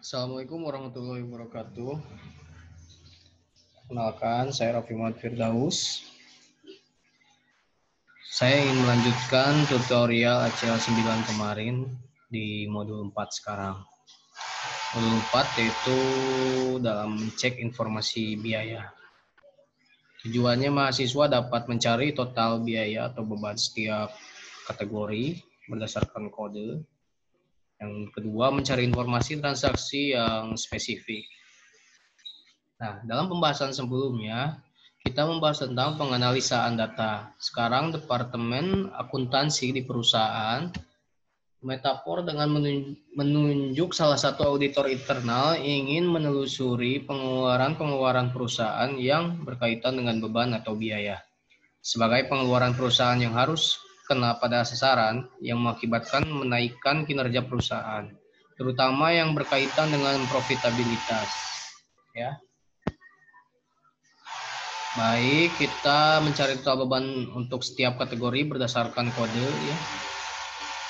Assalamualaikum warahmatullahi wabarakatuh. Kenalkan, saya Raffi Muhammad Firdaus. Saya ingin melanjutkan tutorial ACL 9 kemarin di modul 4 sekarang. Modul 4 yaitu dalam cek informasi biaya. Tujuannya mahasiswa dapat mencari total biaya atau beban setiap kategori berdasarkan kode. Yang kedua, mencari informasi transaksi yang spesifik. Nah, dalam pembahasan sebelumnya, kita membahas tentang penganalisaan data. Sekarang Departemen Akuntansi di perusahaan metafor dengan menunjuk salah satu auditor internal ingin menelusuri pengeluaran perusahaan yang berkaitan dengan beban atau biaya. Sebagai pengeluaran perusahaan yang harus kena pada sasaran yang mengakibatkan menaikkan kinerja perusahaan, terutama yang berkaitan dengan profitabilitas. Ya. Baik, kita mencari total beban untuk setiap kategori berdasarkan kode ya.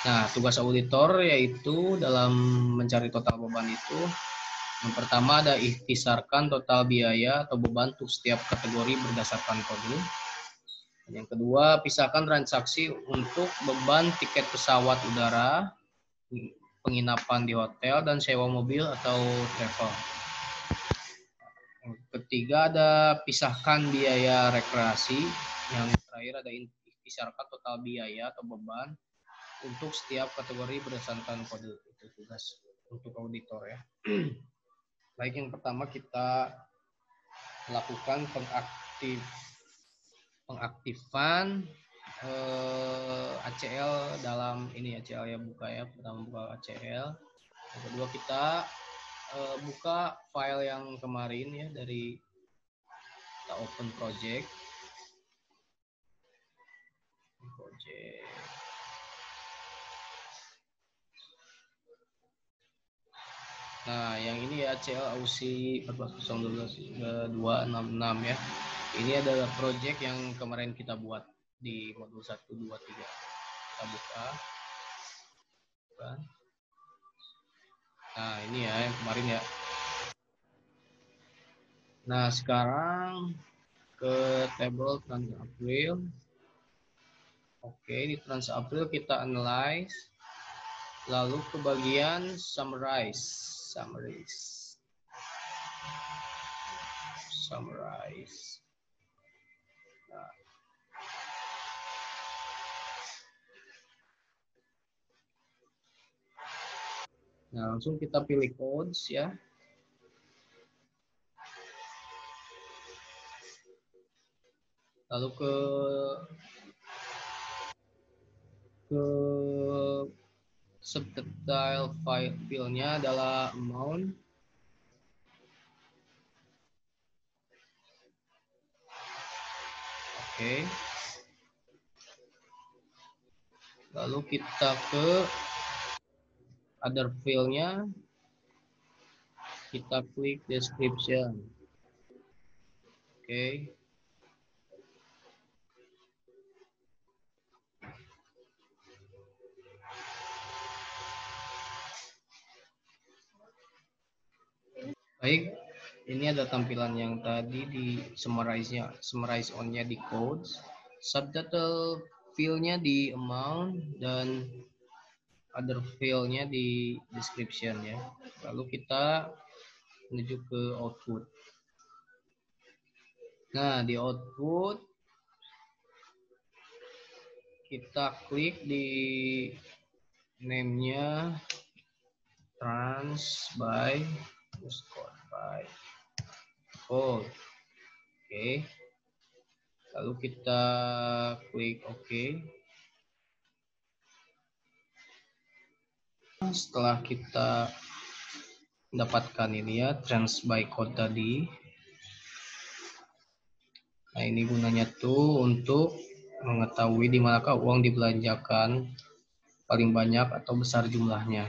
Nah, tugas auditor yaitu dalam mencari total beban itu yang pertama ada ikhtisarkan total biaya atau beban untuk setiap kategori berdasarkan kode. Yang kedua, pisahkan transaksi untuk beban tiket pesawat udara, penginapan di hotel, dan sewa mobil atau travel. Yang ketiga ada pisahkan biaya rekreasi. Yang terakhir ada ikhtisarkan total biaya atau beban untuk setiap kategori berdasarkan kode. Itu tugas untuk auditor ya. Baik, yang pertama kita lakukan pengaktifan ACL dalam ini ACL ya, buka ya, pertama buka ACL. Yang kedua kita buka file yang kemarin ya, dari kita open project. Nah, yang ini ya ACL AUSI 14.012.266 ya. Ini adalah project yang kemarin kita buat di modul 1, 2, 3. Kita buka. Nah, ini ya yang kemarin ya. Nah, sekarang ke table Trans April. Oke, di Trans April kita analyze. Lalu ke bagian summarize. Nah, langsung kita pilih codes ya. Lalu ke subdetail filenya adalah amount. Oke. Lalu kita ke other filenya, kita klik description. Oke. Baik, ini ada tampilan yang tadi di summarize on-nya di codes, subtitle field-nya di amount, dan other field-nya di description ya. Lalu kita menuju ke output. Nah, di output kita klik di name-nya trans by code. Oke. Lalu kita klik OK. Setelah kita mendapatkan ini ya, trans by code tadi. Nah, ini gunanya tuh untuk mengetahui di manakah uang dibelanjakan paling banyak atau besar jumlahnya.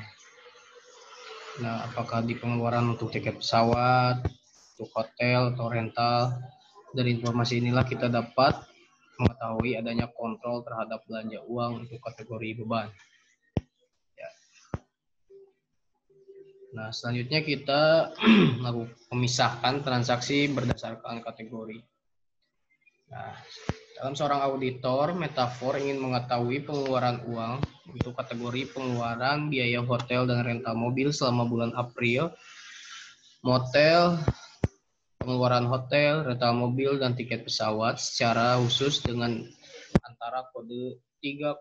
Nah, apakah di pengeluaran untuk tiket pesawat, untuk hotel atau rental. Dari informasi inilah kita dapat mengetahui adanya kontrol terhadap belanja uang untuk kategori beban. Ya. Nah, selanjutnya kita memisahkan transaksi berdasarkan kategori. Nah, dalam seorang auditor, metafor ingin mengetahui pengeluaran uang untuk kategori pengeluaran biaya hotel dan rental mobil selama bulan April, motel, pengeluaran hotel, rental mobil, dan tiket pesawat secara khusus dengan antara kode 3000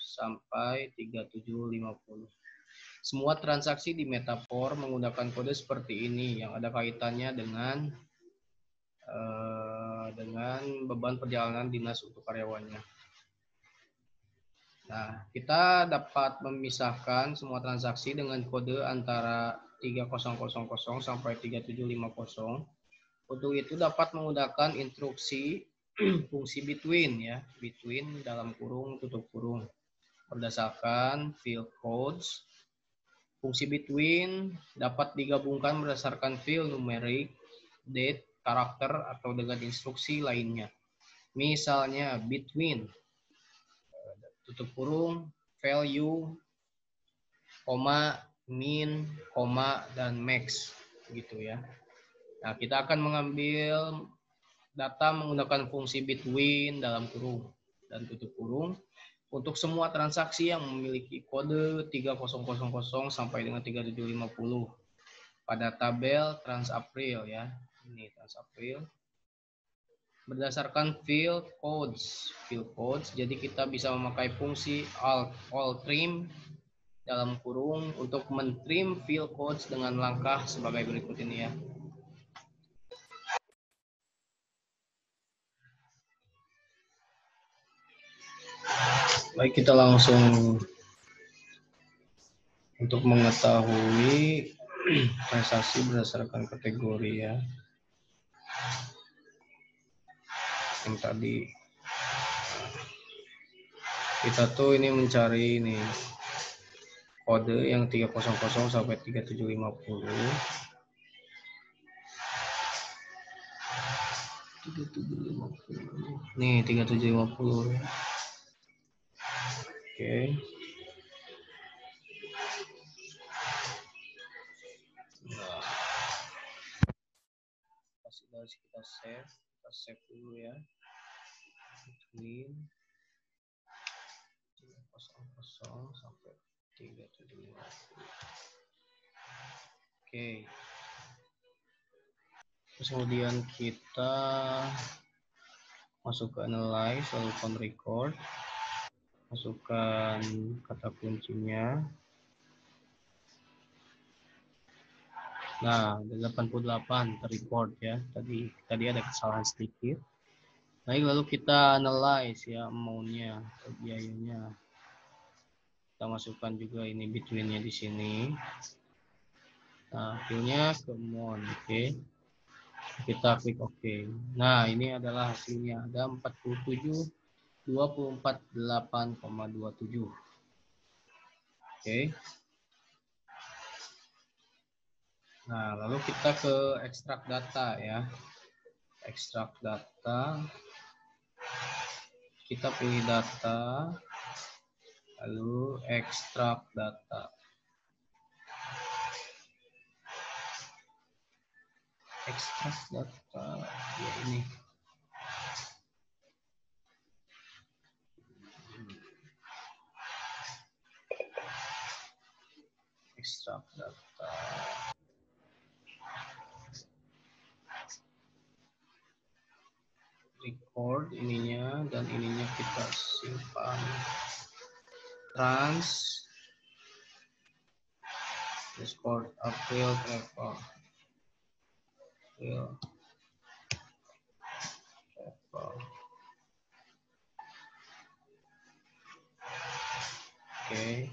sampai 3750. Semua transaksi di metafor menggunakan kode seperti ini yang ada kaitannya dengan beban perjalanan dinas untuk karyawannya. Nah, kita dapat memisahkan semua transaksi dengan kode antara 3000 sampai 3750. Untuk itu dapat menggunakan instruksi fungsi between ya, between dalam kurung tutup kurung berdasarkan field codes. Fungsi between dapat digabungkan berdasarkan field numerik, date, karakter, atau dengan instruksi lainnya. Misalnya between tutup kurung value, koma, min, koma, dan max gitu ya. Nah, kita akan mengambil data menggunakan fungsi between dalam kurung dan tutup kurung untuk semua transaksi yang memiliki kode 3000 sampai dengan 3750 pada tabel TransApril ya. Ini TransApril. Berdasarkan field codes. Jadi kita bisa memakai fungsi all trim dalam kurung untuk mentrim field codes dengan langkah sebagai berikut ini ya. Baik, kita langsung untuk mengetahui transaksi berdasarkan kategori ya. Yang tadi kita tuh ini mencari ini kode yang 300 sampai 3750. 3750. Nih 3750. Oke. Nah, kita save dulu ya. Between 300 sampai 3750. Oke. Terus kemudian kita masuk ke analyze lalu on record. Masukkan kata kuncinya. Nah, 88 terrecord ya. Tadi ada kesalahan sedikit. Baik, lalu kita analyze ya amount-nya, biayanya. Kita masukkan juga ini between-nya di sini. Nah, fill-nya ke amount, oke. Kita klik OK. Nah, ini adalah hasilnya. Ada 47 248,27. Oke. Nah, lalu kita ke ekstrak data ya. Ekstrak data. Kita pilih data. Lalu ekstrak data. Ekstrak data. Ya ini. Ekstrak data. Record ininya dan ininya kita simpan. Record April travel. Oke.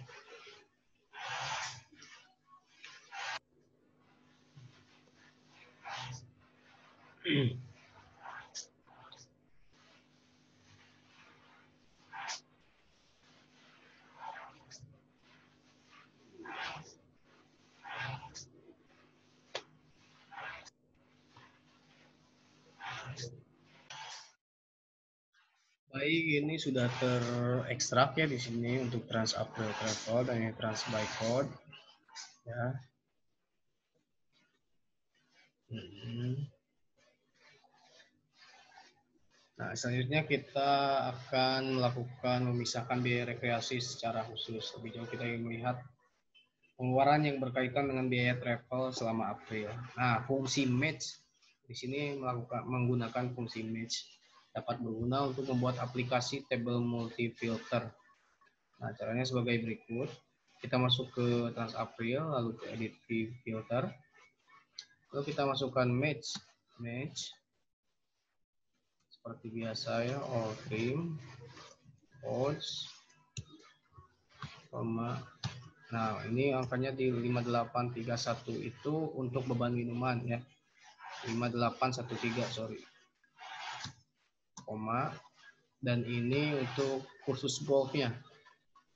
Baik, ini sudah terekstrak ya di sini untuk TransApril Travel dan ini TransByCode. Ya. Nah, selanjutnya kita akan melakukan memisahkan biaya rekreasi secara khusus. Lebih jauh kita ingin melihat pengeluaran yang berkaitan dengan biaya travel selama April. Nah, fungsi match di sini menggunakan fungsi match dapat berguna untuk membuat aplikasi table multi filter. Nah, caranya sebagai berikut. Kita masuk ke Trans April, lalu ke edit filter. Lalu kita masukkan match seperti biasa ya, all trim, odds, nah ini angkanya di 5831 itu untuk beban minuman ya, 5813 sorry, koma, dan ini untuk kursus golfnya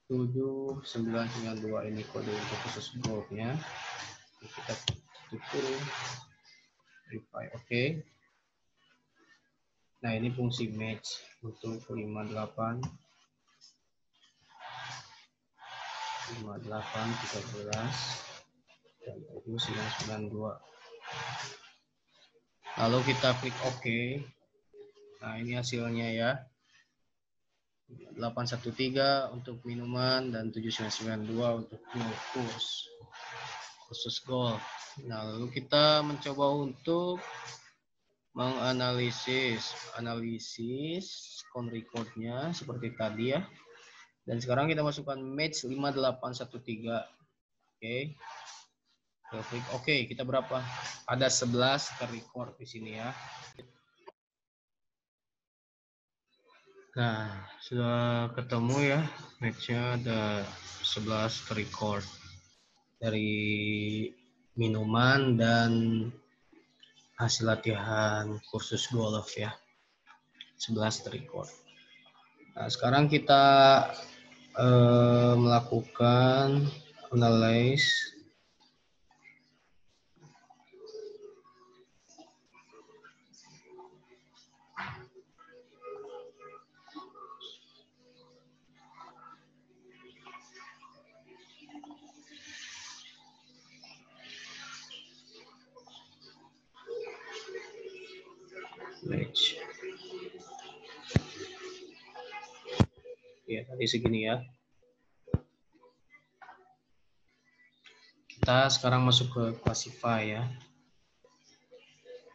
7992, ini kode untuk kursus golfnya. Kita tutup verify, oke. Nah ini fungsi match untuk 58 13 dan 7992. Lalu kita klik OK. Nah ini hasilnya ya, 813 untuk minuman dan 7992 untuk khusus golf. Nah lalu kita mencoba untuk menganalisis count recordnya seperti tadi ya. Dan sekarang kita masukkan match 5813. Oke. Kita klik OK. Kita berapa? Ada 11 terrecord di sini ya. Nah, sudah ketemu ya, match-nya ada 11 terrecord dari minuman dan hasil latihan kursus golf ya, 11 terrecord. Nah, sekarang kita melakukan analyze match. Ya, tadi segini ya. Kita sekarang masuk ke classify ya.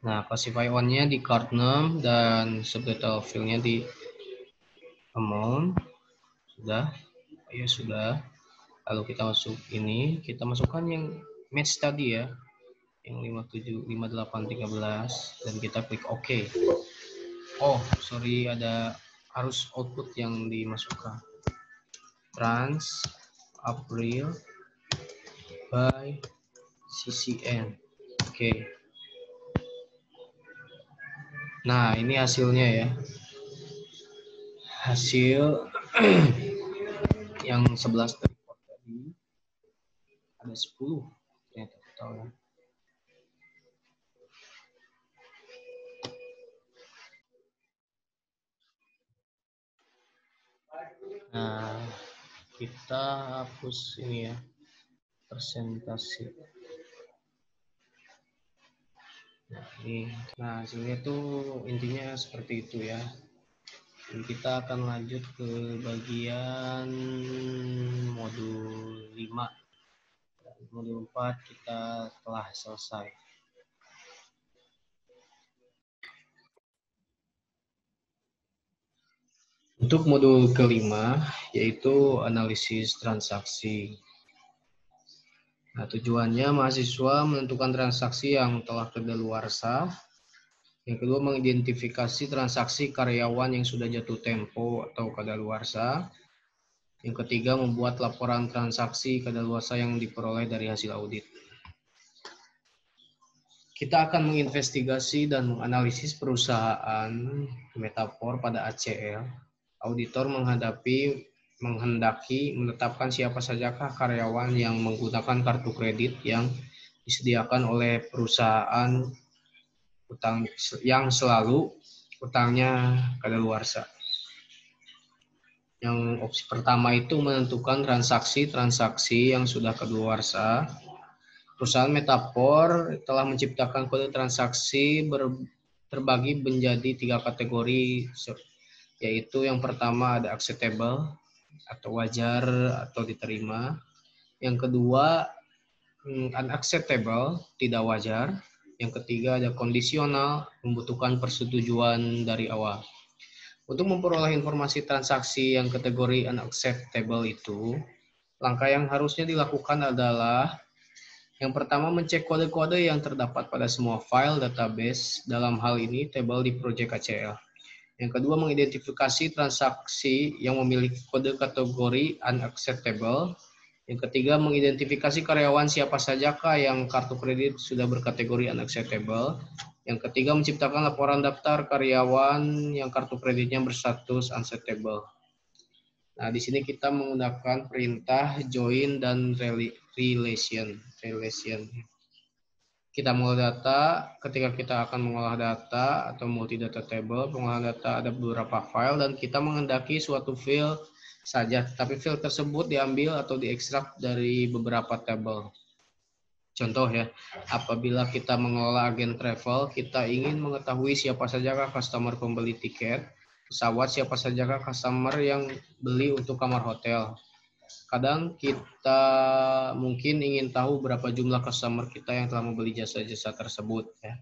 Nah, classify on-nya di card name dan subtotal field-nya di amount. Sudah. Ya, sudah. Lalu kita masuk ini, kita masukkan yang match tadi ya. Yang 57, 58, 13 dan kita klik OK. Oh, sorry, ada harus output yang dimasukkan. Trans April by CCN. Oke. Nah, ini hasilnya ya. Hasil yang 11 terrecord tadi ada 10 ternyata totalnya. Nah, kita hapus ini ya, persentase. Nah, hasilnya tuh intinya seperti itu ya. Dan kita akan lanjut ke bagian modul 5. Dan modul 4 kita telah selesai. Untuk modul kelima, yaitu analisis transaksi. Nah, tujuannya mahasiswa menentukan transaksi yang telah kedaluarsa. Yang kedua, mengidentifikasi transaksi karyawan yang sudah jatuh tempo atau kadaluarsa. Yang ketiga, membuat laporan transaksi kadaluarsa yang diperoleh dari hasil audit. Kita akan menginvestigasi dan menganalisis perusahaan Metafor pada ACL. Auditor menghendaki menetapkan siapa sajakah karyawan yang menggunakan kartu kredit yang disediakan oleh perusahaan utang yang selalu utangnya kadaluarsa. Yang opsi pertama itu menentukan transaksi yang sudah kadaluarsa. Perusahaan Metaphor telah menciptakan kode transaksi terbagi menjadi 3 kategori, yaitu yang pertama ada acceptable atau wajar atau diterima. Yang kedua unacceptable, tidak wajar. Yang ketiga ada kondisional, membutuhkan persetujuan dari awal. Untuk memperoleh informasi transaksi yang kategori unacceptable itu, langkah yang harusnya dilakukan adalah yang pertama mencek kode-kode yang terdapat pada semua file database, dalam hal ini tabel di Project ACL. Yang kedua mengidentifikasi transaksi yang memiliki kode kategori unacceptable. Yang ketiga mengidentifikasi karyawan siapa sajakah yang kartu kredit sudah berkategori unacceptable. Yang ketiga, menciptakan laporan daftar karyawan yang kartu kreditnya berstatus unacceptable. Nah, di sini kita menggunakan perintah join dan relation. Kita mengolah data, ketika kita akan mengolah data atau multi data table, pengolahan data ada beberapa file dan kita menghendaki suatu file saja, tapi file tersebut diambil atau diekstrak dari beberapa table. Contoh ya, apabila kita mengelola agen travel, kita ingin mengetahui siapa sajakah customer pembeli tiket pesawat, siapa sajakah customer yang beli untuk kamar hotel. Kadang kita mungkin ingin tahu berapa jumlah customer kita yang telah membeli jasa-jasa tersebut. Ya.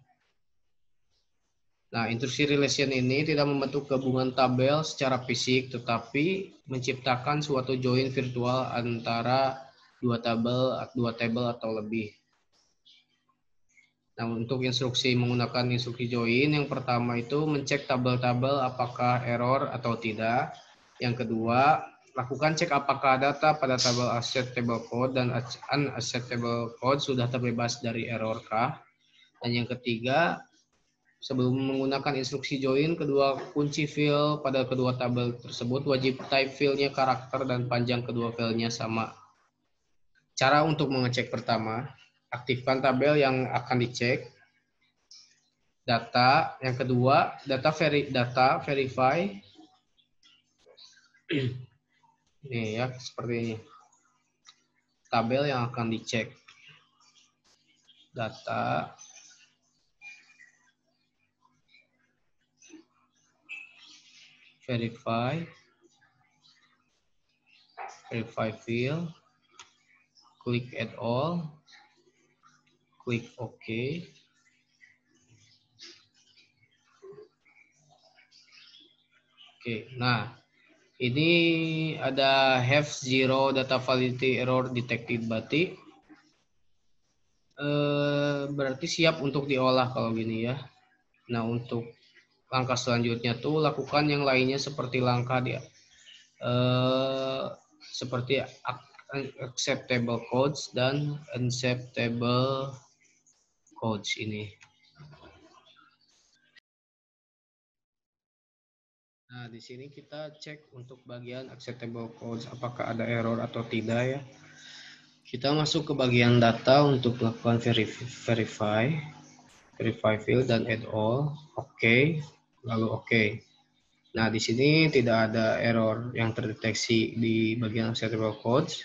Nah, instruksi relation ini tidak membentuk gabungan tabel secara fisik, tetapi menciptakan suatu join virtual antara dua tabel atau lebih. Nah, untuk instruksi menggunakan instruksi join, yang pertama itu mencek tabel-tabel apakah error atau tidak. Yang kedua, lakukan cek apakah data pada tabel acceptable code dan unacceptable code sudah terbebas dari error kah. Dan yang ketiga, sebelum menggunakan instruksi join, kedua kunci field pada kedua tabel tersebut wajib type fieldnya karakter dan panjang kedua filenya sama. Cara untuk mengecek pertama, aktifkan tabel yang akan dicek. Data, yang kedua, data verify. Ini ya, seperti ini. Tabel yang akan dicek. Data verify field, klik add all, klik OK. Oke, nah ini ada have zero data validity error detected, berarti siap untuk diolah kalau gini ya. Nah, untuk langkah selanjutnya tuh lakukan yang lainnya seperti langkah dia seperti acceptable codes dan unacceptable codes ini. Nah, di sini kita cek untuk bagian acceptable codes apakah ada error atau tidak ya. Kita masuk ke bagian data untuk melakukan verify field dan add all. Oke, lalu oke. Nah, di sini tidak ada error yang terdeteksi di bagian acceptable codes.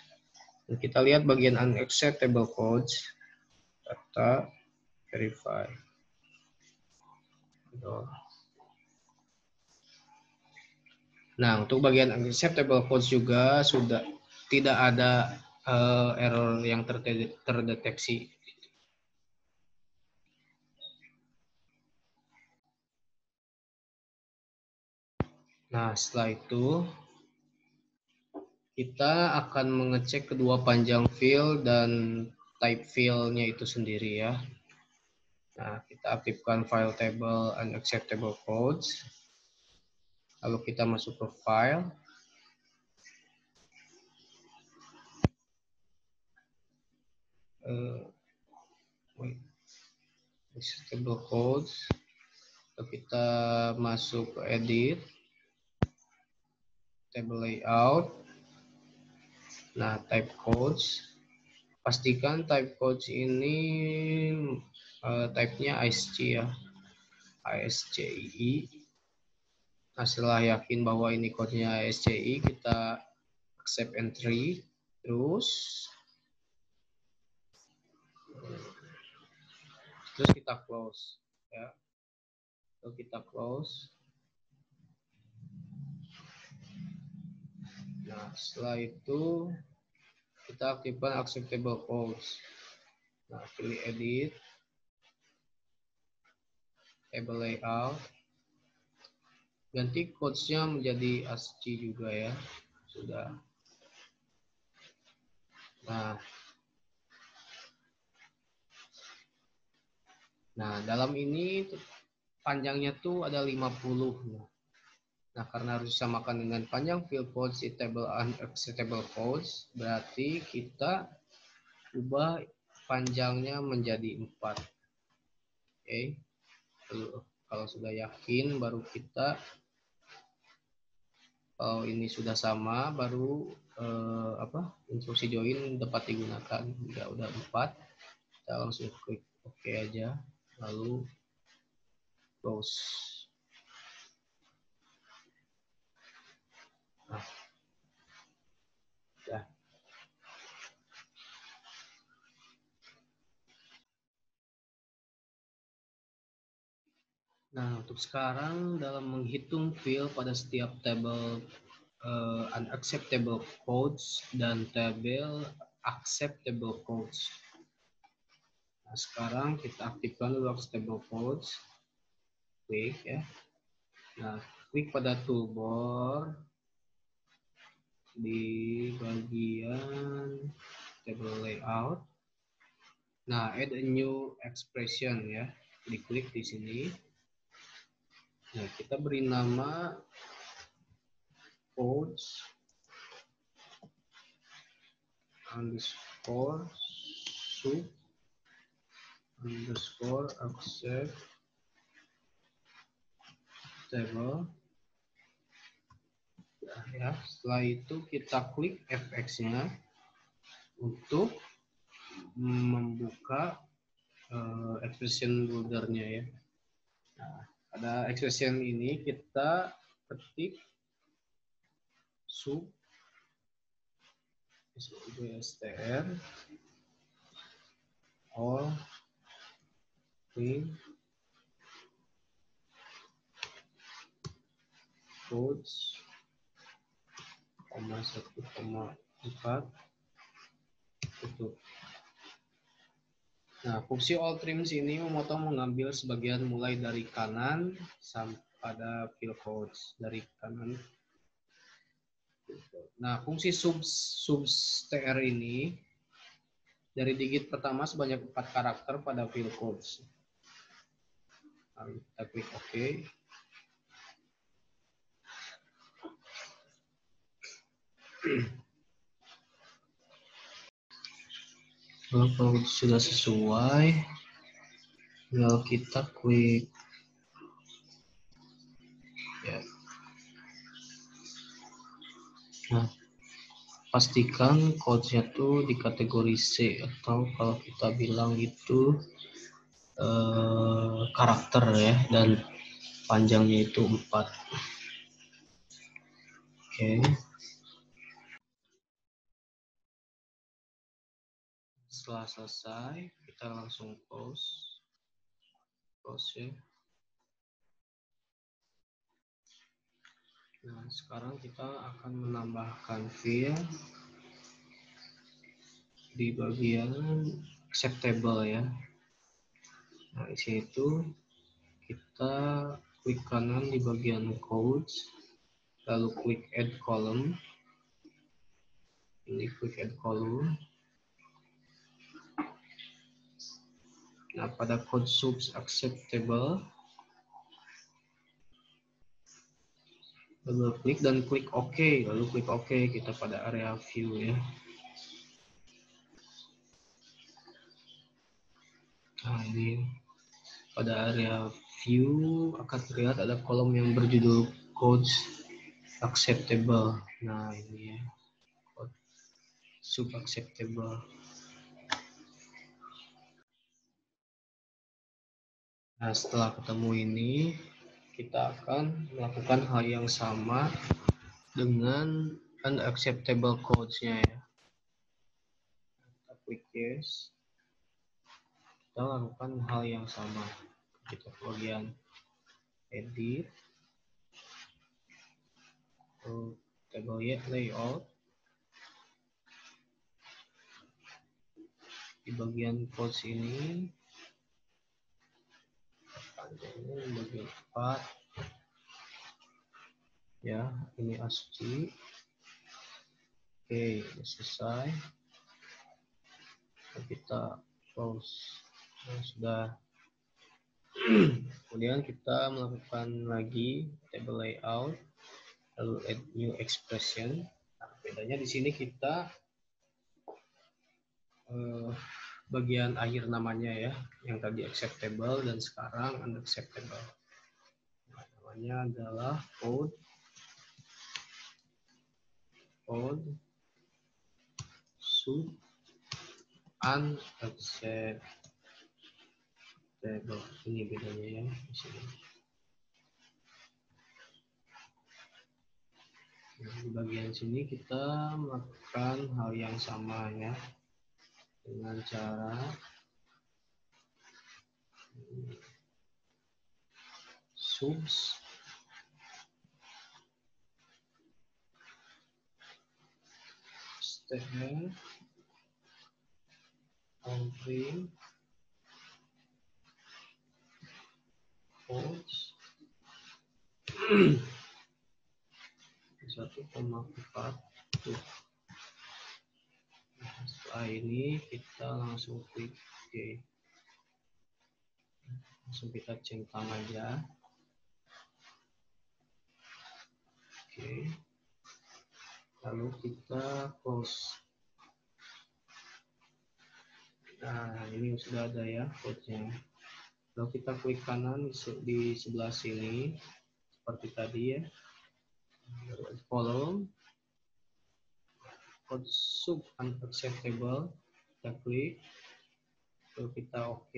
Dan kita lihat bagian unacceptable codes, data verify. Nah, untuk bagian unacceptable codes juga sudah tidak ada error yang terdeteksi. Nah, setelah itu kita akan mengecek kedua panjang field dan type fieldnya itu sendiri ya. Nah, kita aktifkan file table unacceptable codes. Lalu kita masuk ke file. Unacceptable codes. Lalu kita masuk ke edit. Table layout. Nah, type codes. Pastikan type codes ini type-nya ASCII ya. ASCII. Nah, setelah yakin bahwa ini kodenya ASCII, kita accept entry. Terus Terus kita close ya. Lalu kita close. Nah, setelah itu kita aktifkan acceptable codes. Nah, pilih edit, table layout, ganti codesnya menjadi ASCII juga ya. Sudah. Nah, dalam ini panjangnya tuh ada 50. Nah, karena harus disamakan dengan panjang field codes di table unacceptable codes, berarti kita ubah panjangnya menjadi 4. Oke. Kalau sudah yakin, baru kita, kalau ini sudah sama, baru instruksi join dapat digunakan. Jika udah 4, kita langsung klik OK aja, lalu close. Nah, untuk sekarang dalam menghitung field pada setiap tabel unacceptable codes dan tabel acceptable codes. Nah, sekarang kita aktifkan dulu acceptable codes. Klik ya. Nah, klik pada toolbar di bagian table layout. Nah, add a new expression ya. Diklik di sini. Nah, kita beri nama codes underscore sub underscore accept table. Nah, ya, setelah itu kita klik fx-nya untuk membuka expression builder-nya ya. Nah, pada expression ini kita ketik sub str all in codes 1,4 tutup. Nah, fungsi all trims ini memotong mengambil sebagian mulai dari kanan sampai pada field codes dari kanan. Nah, fungsi substr ini dari digit pertama sebanyak 4 karakter pada field codes. Lalu kita klik OK. Lalu kalau sudah sesuai, tinggal kita klik ya. Nah, pastikan code-nya tuh di kategori C, atau kalau kita bilang itu karakter ya, dan panjangnya itu 4. Oke. Setelah selesai, kita langsung close ya. Nah, sekarang kita akan menambahkan field di bagian acceptable ya. Nah, di situ kita klik kanan di bagian codes, lalu klik add column. Ini klik add column. Nah, pada code subs acceptable, double klik dan klik OK, lalu klik OK, kita pada area view ya. Nah, ini pada area view akan terlihat ada kolom yang berjudul codes acceptable. Nah, ini ya, code sub acceptable. Nah, setelah ketemu ini, kita akan melakukan hal yang sama dengan unacceptable codes-nya ya. Kita klik yes. kita lakukan hal yang sama. Kita bagian edit, table layout, di bagian codes ini bagian 4 ya, ini ASCII. Oke, selesai. Kita close. Sudah. Kemudian kita melakukan lagi table layout, lalu add new expression. Nah, bedanya di sini kita bagian akhir namanya ya, yang tadi acceptable dan sekarang unacceptable. Nah, namanya adalah code sub unacceptable. Ini bedanya ya di sini. Nah, di bagian sini kita melakukan hal yang sama ya, dengan cara subs string print codes 1,4. Setelah ini kita langsung klik OK. Langsung kita centang aja. Oke. Lalu kita close. Nah, ini sudah ada ya code-nya. Lalu kita klik kanan di sebelah sini seperti tadi ya. Column code sub unacceptable, kita klik, lalu kita OK.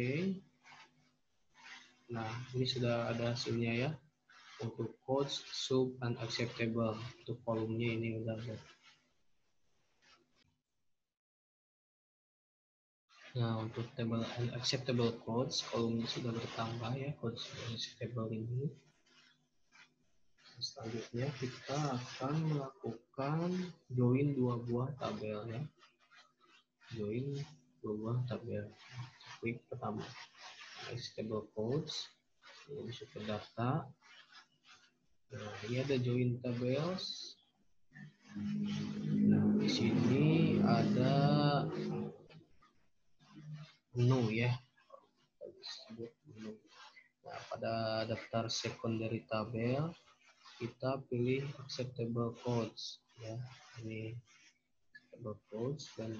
Nah, ini sudah ada hasilnya ya, untuk code sub unacceptable, untuk kolomnya ini udah ada. Nah, untuk table unacceptable codes, kolomnya sudah bertambah ya, code unacceptable ini. Selanjutnya kita akan melakukan join dua buah tabel ya. Join dua buah tabel. Klik pertama unacceptable codes, ini masuk ke data. Nah, ini ada join tables. Nah, di sini ada menu ya. Nah, pada daftar secondary tabel kita pilih acceptable codes ya. Ini acceptable codes dan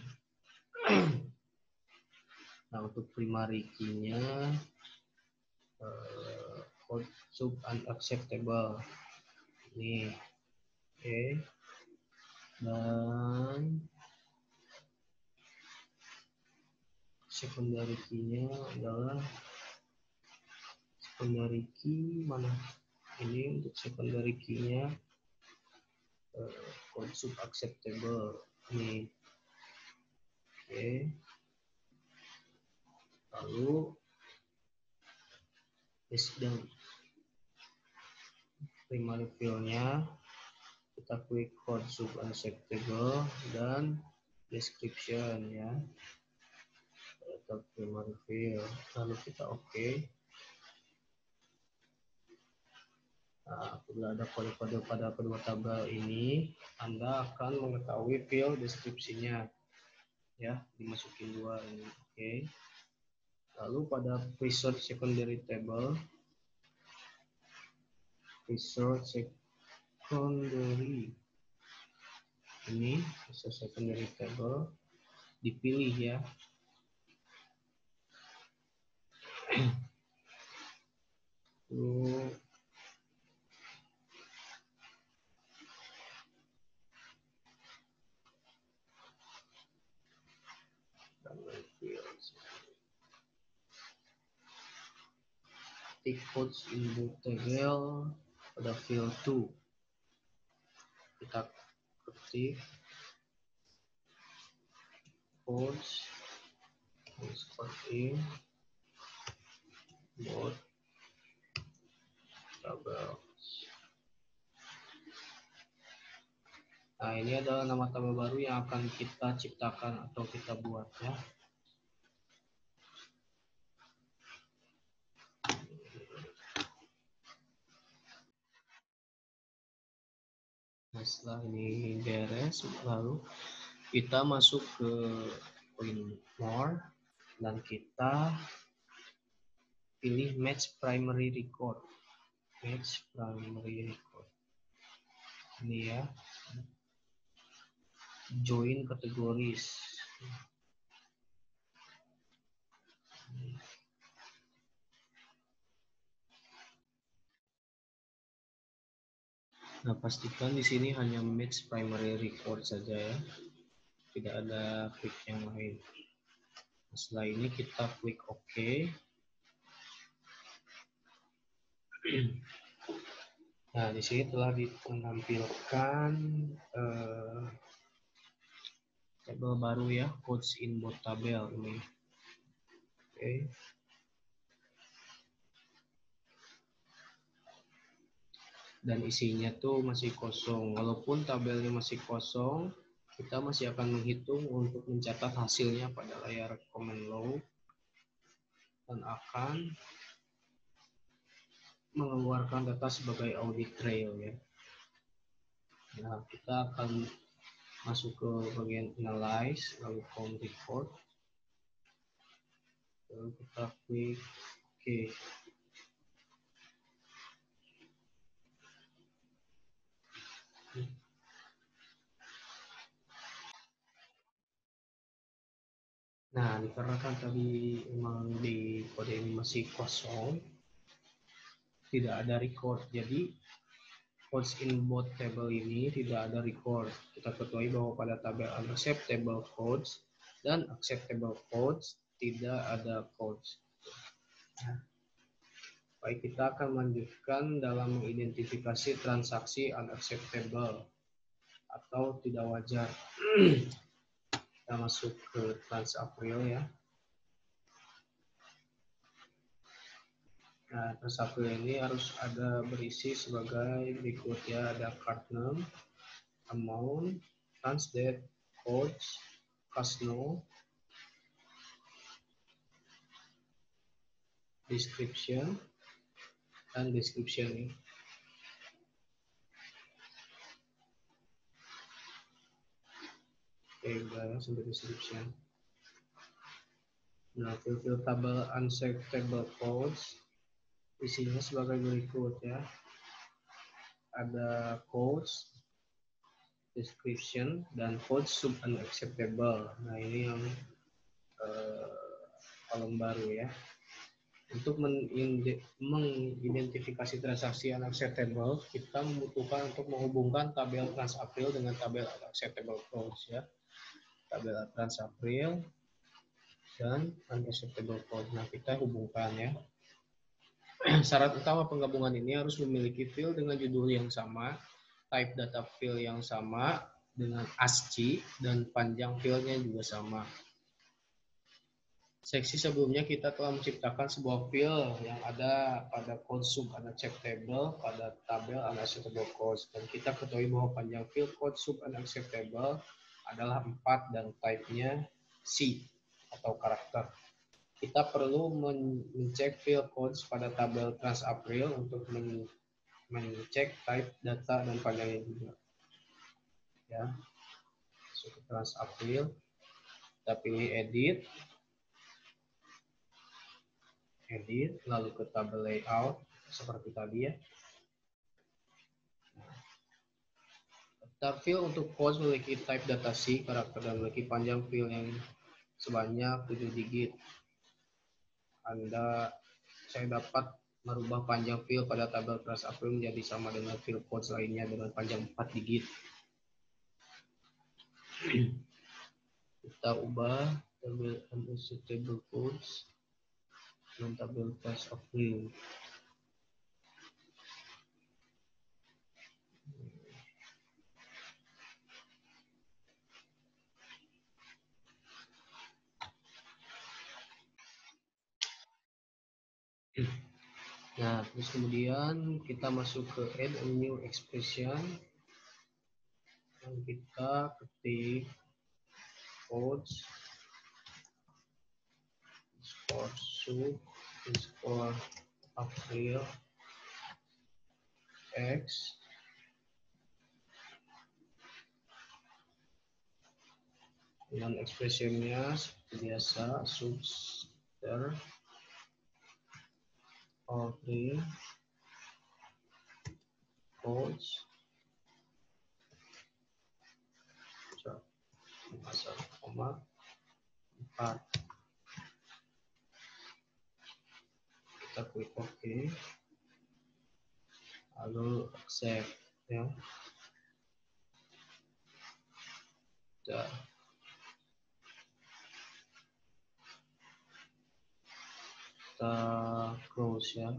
nah, untuk primary key-nya code sub unacceptable ini. Oke. Dan secondary key-nya adalah secondary key mana? Ini untuk secondary key-nya code sub acceptable ini. Oke. Lalu dan primary field-nya kita klik code sub unacceptable dan description ya. Atau primary field, lalu kita OK. Nah, apabila ada kode-kode pada kedua tabel ini, Anda akan mengetahui field deskripsinya ya, dimasukin dua ini. Oke. Lalu pada preserve secondary table, preserve secondary ini, preserve secondary table dipilih ya. Lalu take codes in the table pada field 2. Kita ketik codes seperti Both tabel. Nah, ini adalah nama tabel baru yang akan kita ciptakan atau kita buat ya. Nah, setelah ini beres, lalu kita masuk ke poin more dan kita pilih match primary record. Match primary record. Ini ya. Join categories. Nah, pastikan di sini hanya match primary record saja ya. Tidak ada klik yang lain. Setelah ini kita klik OK. Nah, di sini telah ditampilkan tabel baru ya, codes in both tabel ini. Oke. Dan isinya tuh masih kosong. Walaupun tabelnya masih kosong, kita masih akan menghitung untuk mencatat hasilnya pada layar command log dan akan mengeluarkan data sebagai audit trail ya. Nah, kita akan masuk ke bagian analyze, lalu count report, lalu kita klik OK. Nah, dikarenakan tadi memang di kode ini masih kosong, tidak ada record, jadi codes in both table ini tidak ada record. Kita ketahui bahwa pada tabel unacceptable codes dan acceptable codes tidak ada codes. Nah, baik, kita akan melanjutkan dalam mengidentifikasi transaksi unacceptable atau tidak wajar. Kita masuk ke TransApril ya. Nah, TransApril ini harus ada berisi sebagai berikut ya, ada card name, amount, transdate, codes, cash no, description, dan description ini. Oke, udah sampai description. Nah, filter tabel unacceptable codes isinya sebagai berikut ya. Ada codes, description, dan codes sub unacceptable. Nah, ini yang kolom baru ya. Untuk mengidentifikasi transaksi unacceptable, kita membutuhkan untuk menghubungkan tabel TransApril dengan tabel unacceptable codes ya. Tabel TransApril dan unacceptable code. Nah, kita hubungkan ya. Syarat utama penggabungan ini harus memiliki field dengan judul yang sama, type data field yang sama dengan ASCII, dan panjang fieldnya juga sama. Seksi sebelumnya kita telah menciptakan sebuah field yang ada pada code sub unacceptable pada tabel unacceptable codes, dan kita ketahui bahwa panjang field code sub unacceptable adalah 4 dan type-nya C atau karakter. Kita perlu mencek field codes pada tabel TransApril untuk mencek type data dan panjangnya juga. Ya, masuk ke TransApril, kita pilih edit, lalu ke tabel layout seperti tadi ya. Daftar field untuk codes memiliki type data C karakter dan memiliki panjang field yang sebanyak 7 digit. Saya dapat merubah panjang field pada tabel TransApril menjadi sama dengan field codes lainnya dengan panjang 4 digit. Kita ubah tabel unacceptable codes dan tabel TransApril. Nah, terus kemudian kita masuk ke add a new expression. Dan kita ketik codes for soup for April X dengan ekspresinya seperti biasa subster April codes pasal koma 4. Kita klik OK, lalu accept ya. Sudah. Kita close ya.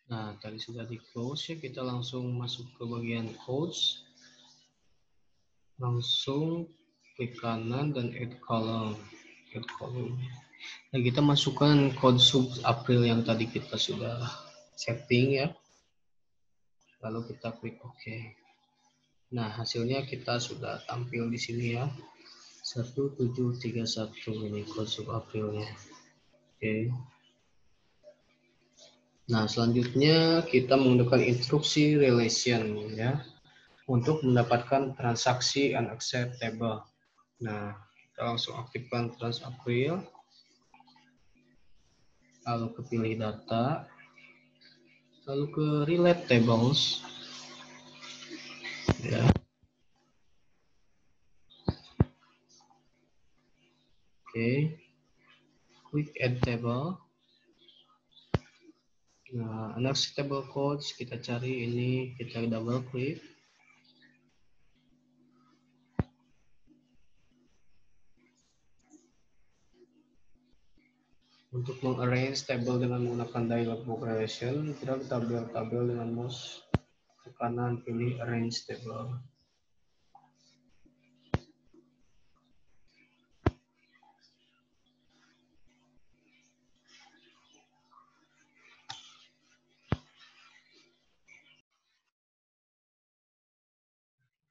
Nah, tadi sudah di close ya, kita langsung masuk ke bagian codes. Langsung klik kanan dan add column. Nah, kita masukkan code sub April yang tadi kita sudah setting ya. Lalu kita klik OK. Nah, hasilnya kita sudah tampil di sini ya. 1731 ini code sub Aprilnya. Oke. Nah, selanjutnya kita menggunakan instruksi relation ya untuk mendapatkan transaksi unacceptable. Nah, kita langsung aktifkan trans April. Lalu ke pilih data. Lalu ke relate tables. Ya. Oke. Klik add table. Nah, unacceptable codes kita cari ini, kita double klik. Untuk mengarrange table dengan menggunakan dialog box relation, drag tabel dengan mouse ke kanan, pilih arrange table.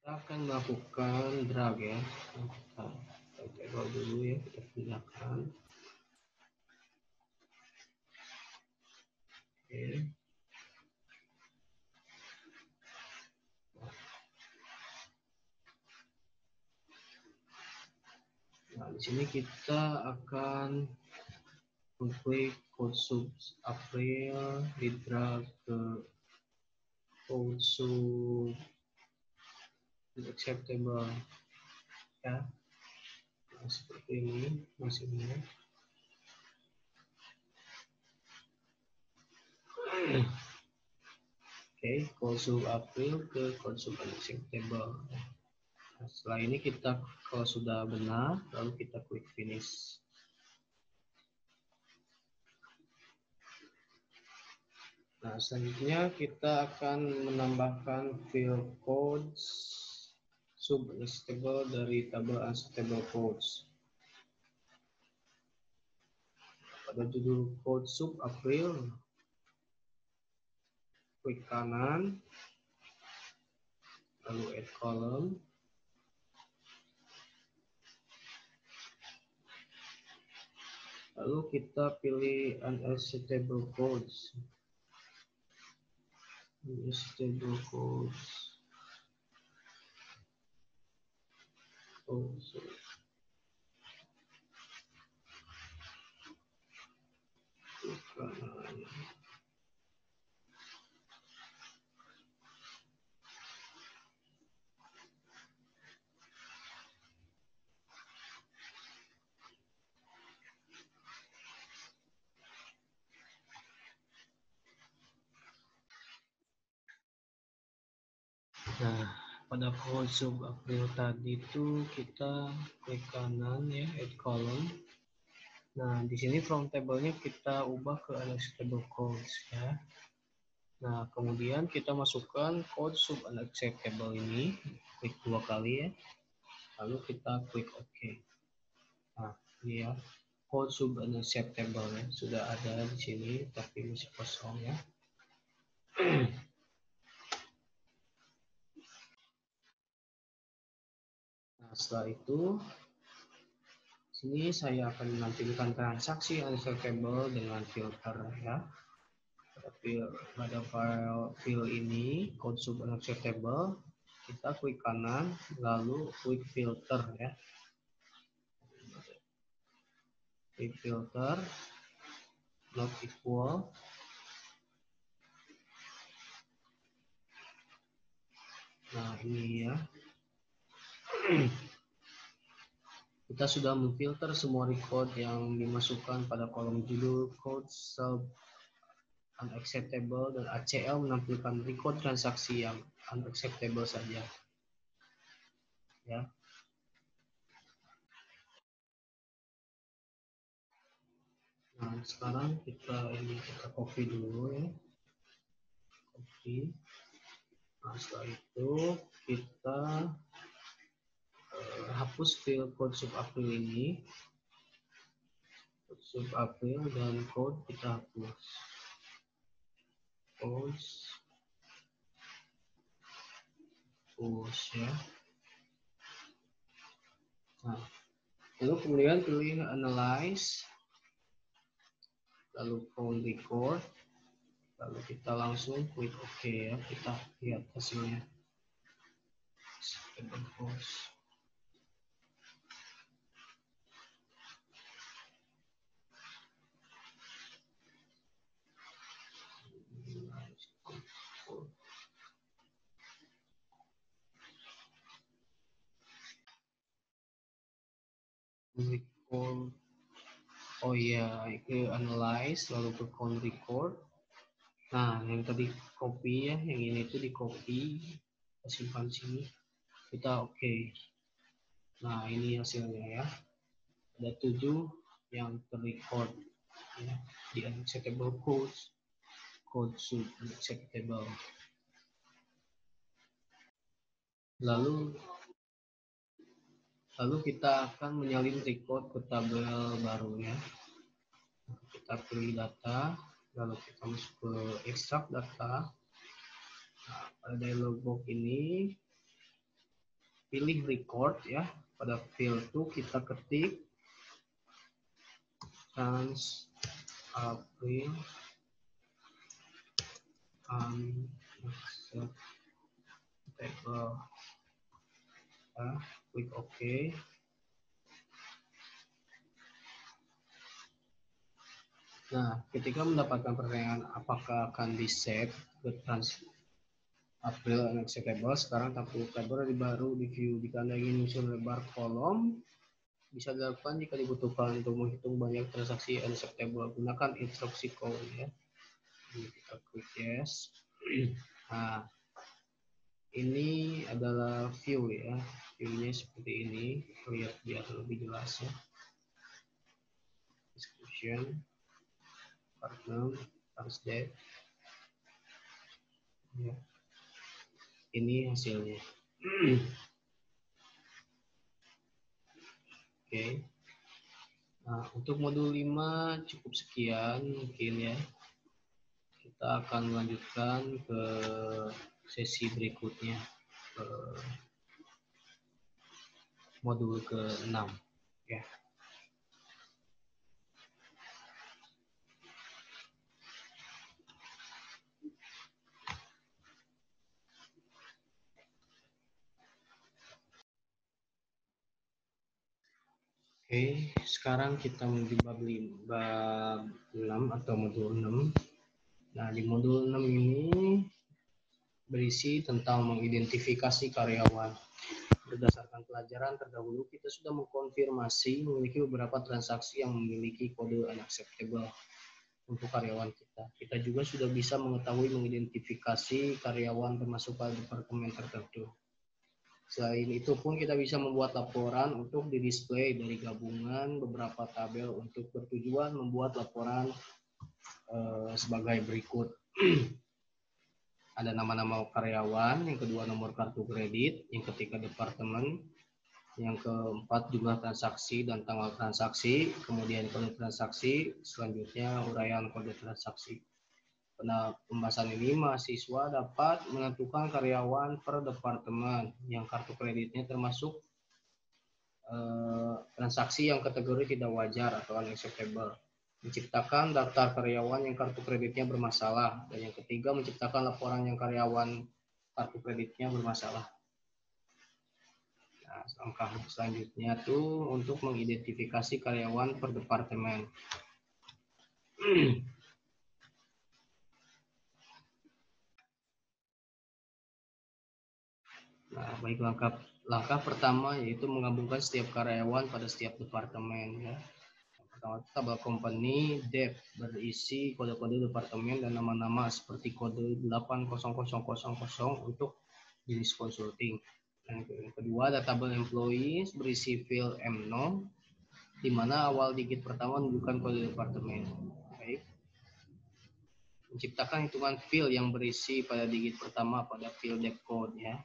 Kita akan melakukan drag ya. Kita table dulu ya, kita pindahkan. Oke. Nah, di sini kita akan mengklik code sub April, di drag ke code sub acceptable ya. Nah, seperti ini hasilnya. Oke, code sub April ke code sub unacceptable. Nah, setelah ini kita kalau sudah benar, lalu kita klik finish. Nah, selanjutnya kita akan menambahkan field codes sub unacceptable dari tabel unacceptable codes. Pada judul code sub April, klik kanan, lalu add column. Lalu kita pilih unacceptable codes. Unacceptable codes. Oh, sorry. Kanan. Nah, pada code sub April tadi itu kita klik kanan ya, add column. Nah, di sini from table-nya kita ubah ke unacceptable codes ya. Nah, kemudian kita masukkan code sub unacceptable ini, klik 2 kali ya. Lalu kita klik OK. Nah, ini ya, code subunacceptable ya, sudah ada di sini tapi masih kosong ya. Nah, setelah itu sini saya akan menampilkan transaksi unacceptable dengan filter ya. Pada file ini code sub unacceptable, kita klik kanan lalu klik filter ya. Klik filter not equal. Nah, ini ya. Kita sudah memfilter semua record yang dimasukkan pada kolom judul code sub unacceptable dan ACL menampilkan record transaksi yang unacceptable saja. Ya. Nah, sekarang kita copy dulu ya. Copy. Nah, setelah itu kita hapus file code sub April ini. Code sub April dan code kita hapus. Hapus ya. Nah, lalu kemudian pilih analyze, lalu count record, lalu kita langsung klik OK ya. Kita lihat hasilnya. Record. Oh iya, ke analyze lalu ke count record. Nah, yang tadi copy ya, yang ini itu di copy, kita simpan sini, kita OK. Nah, ini hasilnya ya. Ada 7 yang terrecord ya, di unacceptable codes, code sub unacceptable. Lalu kita akan menyalin record ke tabel baru ya. Kita pilih data, lalu kita masuk ke extract data. Nah, pada dialog box ini pilih record ya. Pada field itu kita ketik trans April unacceptable. Klik OK. Nah, ketika mendapatkan pertanyaan apakah akan di-save ke trans April unacceptable, sekarang tabel baru di view. Jika Anda ingin menyusun lebar kolom, bisa dilakukan jika dibutuhkan untuk menghitung banyak transaksi unacceptable. Gunakan instruksi code ya. Ini kita klik yes. Nah, ini adalah view ya. View-nya seperti ini. Lihat biar lebih jelas ya. Description, partner, harus date. Ya. Ini hasilnya. Oke. Nah, untuk modul 5 cukup sekian mungkin ya. Kita akan melanjutkan ke sesi berikutnya, ke modul ke-6 ya. Oke, sekarang kita menuju bab 6 atau modul 6. Nah, di modul 6 ini berisi tentang mengidentifikasi karyawan. Berdasarkan pelajaran terdahulu, kita sudah mengkonfirmasi memiliki beberapa transaksi yang memiliki kode unacceptable untuk karyawan kita. Kita juga sudah bisa mengetahui mengidentifikasi karyawan termasuk pada departemen tertentu. Selain itu pun kita bisa membuat laporan untuk di-display dari gabungan beberapa tabel untuk bertujuan membuat laporan sebagai berikut. Ada nama-nama karyawan, yang kedua nomor kartu kredit, yang ketiga departemen, Yang keempat, jumlah transaksi dan tanggal transaksi. Kemudian kode transaksi. Selanjutnya, uraian kode transaksi. Pada pembahasan ini, mahasiswa dapat menentukan karyawan per departemen yang kartu kreditnya termasuk transaksi yang kategori tidak wajar atau unacceptable. Menciptakan daftar karyawan yang kartu kreditnya bermasalah. Dan yang ketiga, menciptakan laporan yang karyawan kartu kreditnya bermasalah. Nah, langkah selanjutnya tuh untuk mengidentifikasi karyawan per departemen. Nah, baik, langkah pertama yaitu menggabungkan setiap karyawan pada setiap departemen ya. Pertama, tabel company dev berisi kode-kode departemen dan nama-nama seperti kode 80000 untuk jenis consulting. Dan yang kedua, ada tabel employees berisi field M0 di mana awal digit pertama menunjukkan kode departemen. Baik. Menciptakan hitungan field yang berisi pada digit pertama pada field dev code ya.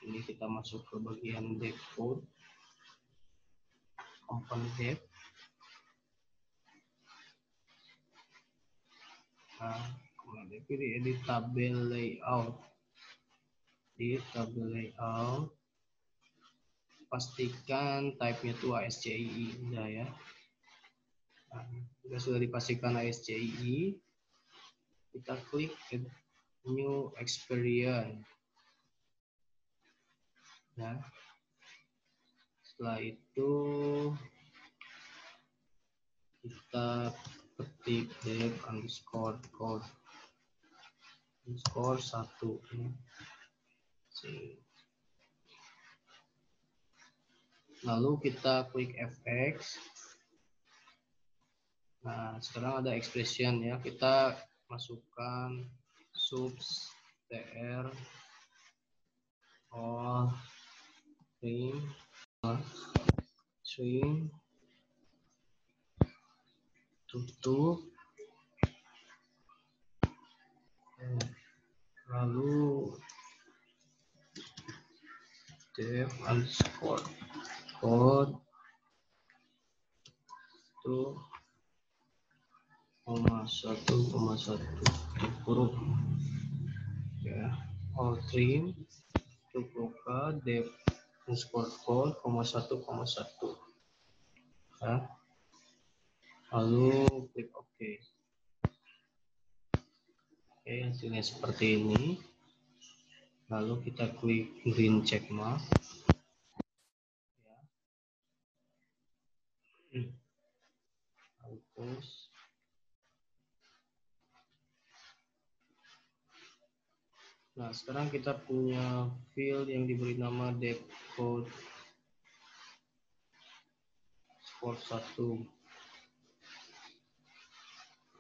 Ini kita masuk ke bagian dev code, komponen dev. Nah, kemudian pilih edit tabel layout. Di tabel layout, pastikan type-nya itu ASCII udah ya. Nah, jika sudah dipastikan ASCII, kita klik new experience. Ya. Setelah itu kita ketik dev underscore code underscore 1 ya. Lalu kita klik FX. Nah, sekarang ada expression ya. Kita masukkan subs tr all string tutup, lalu dev underscore code itu 1,1 huruf ya, all trim itu buka dev underscore code 1,1 ya. Lalu klik OK. Oke, hasilnya seperti ini. Lalu kita klik green check mark ya. Terus nah, sekarang kita punya field yang diberi nama dev code score 1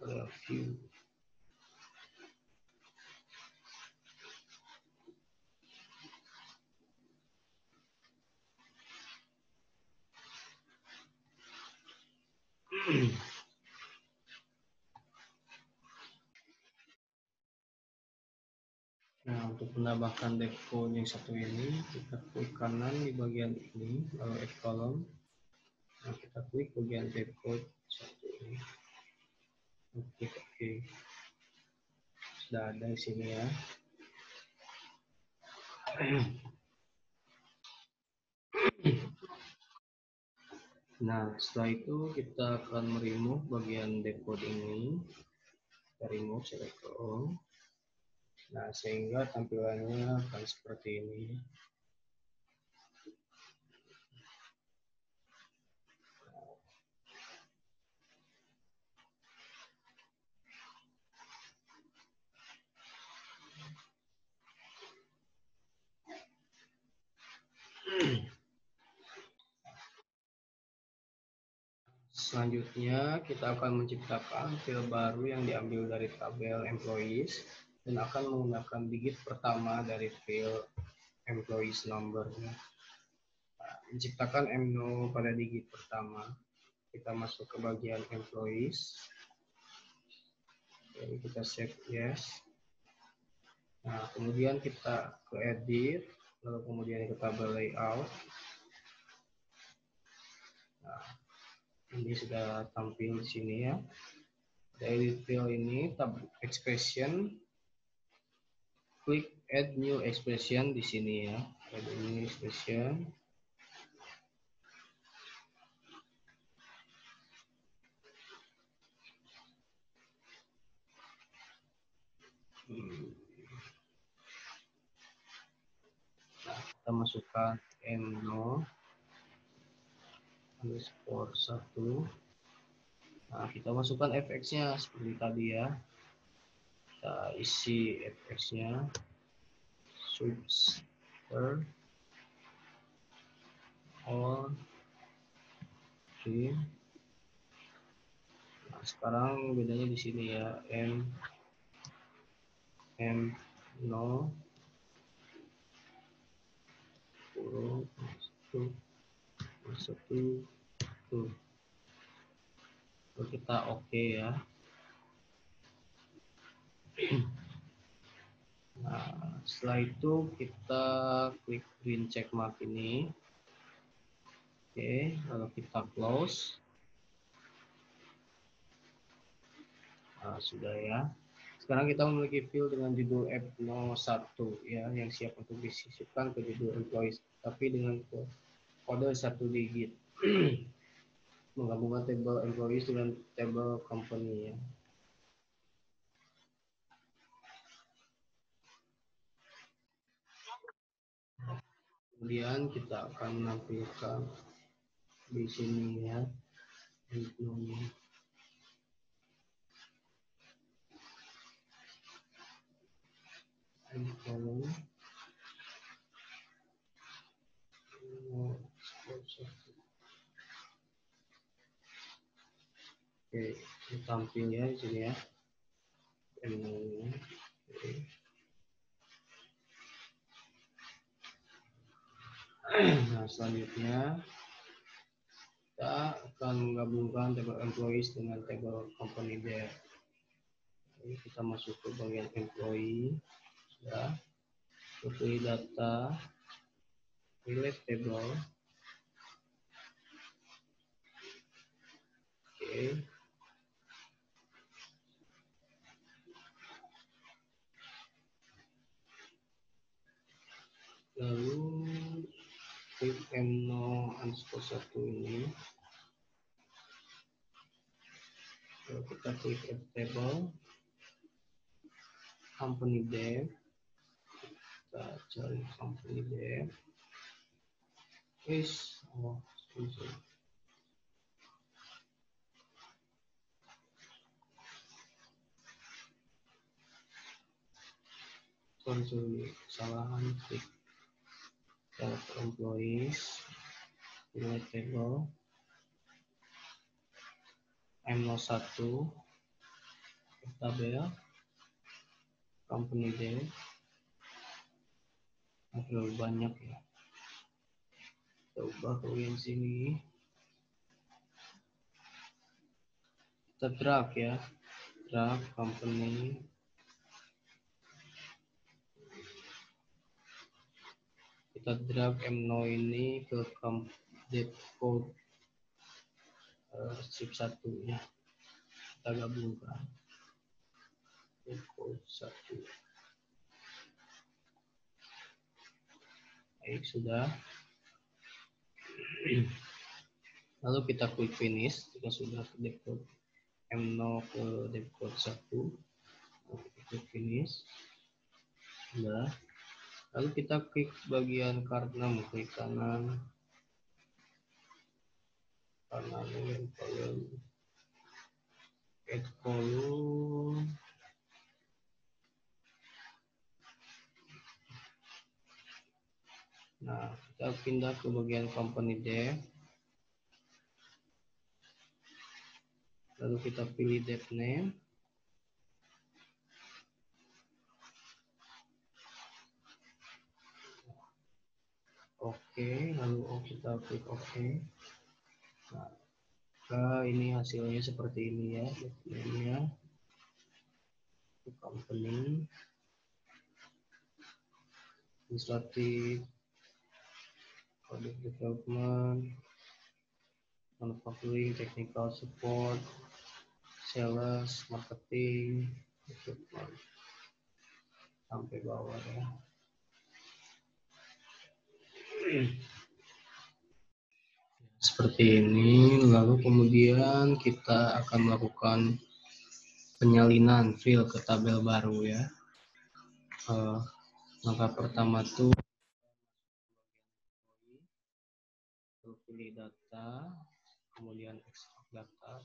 review. Nah, untuk menambahkan dev code yang satu ini, kita klik kanan di bagian ini, lalu add column. Nah, kita klik bagian dev code satu ini. Oke. Sudah ada di sini ya. Nah, setelah itu kita akan remove bagian dev code ini. Kita remove, select all. Nah, sehingga tampilannya akan seperti ini. Selanjutnya, kita akan menciptakan field baru yang diambil dari tabel employees dan akan menggunakan digit pertama dari field employees number. Nah, menciptakan M0 pada digit pertama, kita masuk ke bagian employees. Jadi kita save yes. Nah, kemudian kita ke edit, lalu kemudian ke tabel layout. Nah, ini sudah tampil di sini ya. Edit field ini tab expression, klik add new expression di sini ya. Add new expression. Nah, kita masukkan m0 underscore 1. Nah, kita masukkan fx-nya seperti tadi ya. Kita isi fx-nya. Switch all three. Nah, sekarang bedanya di sini ya. M0 10 1 tuh. Kita oke ya. Nah, setelah itu kita klik green check mark ini. Oke, lalu kita close. Nah, sudah ya. Sekarang kita memiliki field dengan judul F01 ya, yang siap untuk disisipkan ke judul employees, tapi dengan kode 1 digit. Menggabungkan table employees dengan table company ya. Kemudian kita akan menampilkan di sini ya, employee. Oke, tampil ya di sini ya. Oke. Nah, selanjutnya kita akan menggabungkan table employees dengan table company there. Jadi kita masuk ke bagian employee ya, pilih data, relate table. Oke. Lalu klik M0 underscore 1 ini. Lalu kita klik add table, company dev. Kita cari company dev. Sorry, kesalahan, klik employees, relate table, M01, tabel, company dev. Terlalu banyak ya. Kita ubah ke yang sini. Kita drag ya, drag company. Kita drag M0 ini ke dev code strip 1 ya. Kita gabungkan dev code 1. Baik, sudah. Lalu kita klik finish jika sudah ke dev code M0 ke dev code 1. Kita klik finish. Sudah. Lalu kita klik bagian karena klik kanan column, add column. Nah, kita pindah ke bagian company dev. Lalu kita pilih dev name. Oke, lalu kita klik oke. Nah, ini hasilnya seperti ini ya, dev name-nya. Company, administratif, product development, manufacturing, technical support, sales, marketing, equipment, sampai bawah ya. Seperti ini, lalu kemudian kita akan melakukan penyalinan fill ke tabel baru ya. Langkah pertama tuh pilih data, kemudian ekstrak data,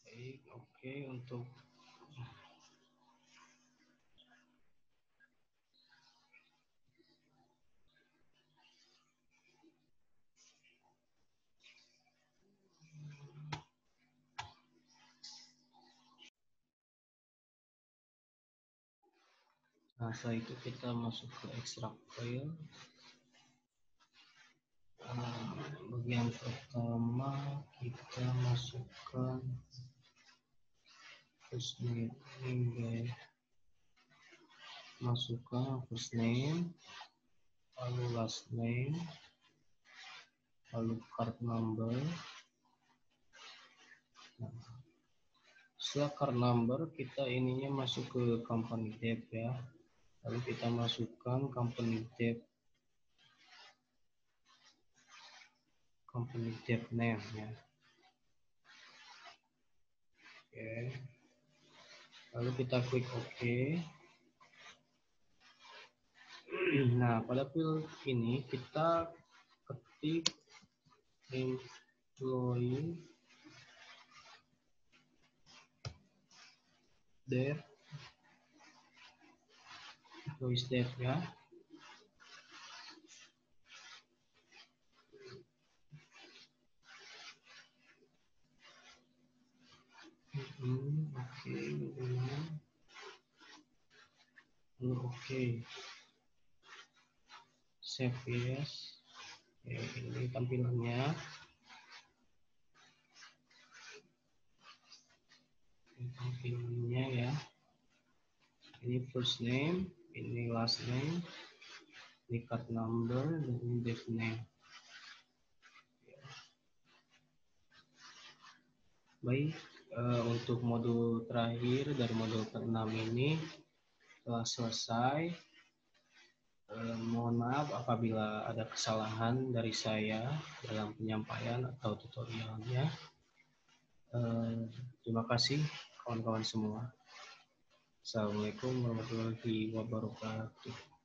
baik, oke. Untuk setelah itu kita masuk ke ekstrak file. Bagian pertama kita masukkan first name, masukkan first name, lalu last name, lalu card number. Setelah card number, kita ininya masuk ke company debt ya. Lalu kita masukkan company debt name ya. Oke. Lalu kita klik OK. Nah, pada field ini kita ketik employee debt, ya. Oke, lalu oke. Save yes. Oke, ini tampilannya. Tampilannya ya. Ini first name, ini last name, ini card number, dan ini debt name. Baik, untuk modul terakhir dari modul ke-6 ini telah selesai. Mohon maaf apabila ada kesalahan dari saya dalam penyampaian atau tutorialnya. Terima kasih kawan-kawan semua. Assalamualaikum warahmatullahi wabarakatuh.